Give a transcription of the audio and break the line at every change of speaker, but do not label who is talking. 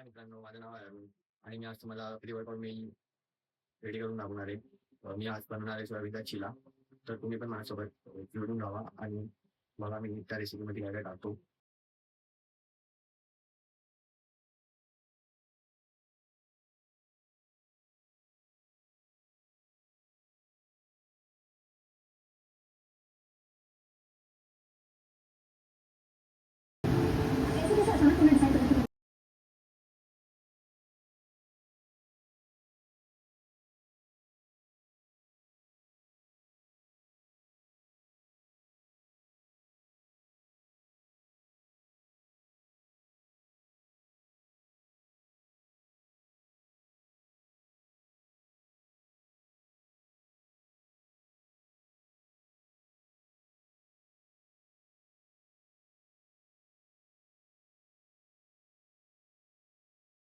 हाय मित्रांनो, माझं नाव आहे अरुण आणि मी आज तुम्हाला प्री वर्कआउट मील रेडी करून दाखवणार आहे. मी आज बनवणार आहे सोयाबीनचा चिला. तर तुम्ही पण माझ्यासोबत जोडून राहा आणि मला मी त्या रेसिपीमध्ये काय काय टाकतो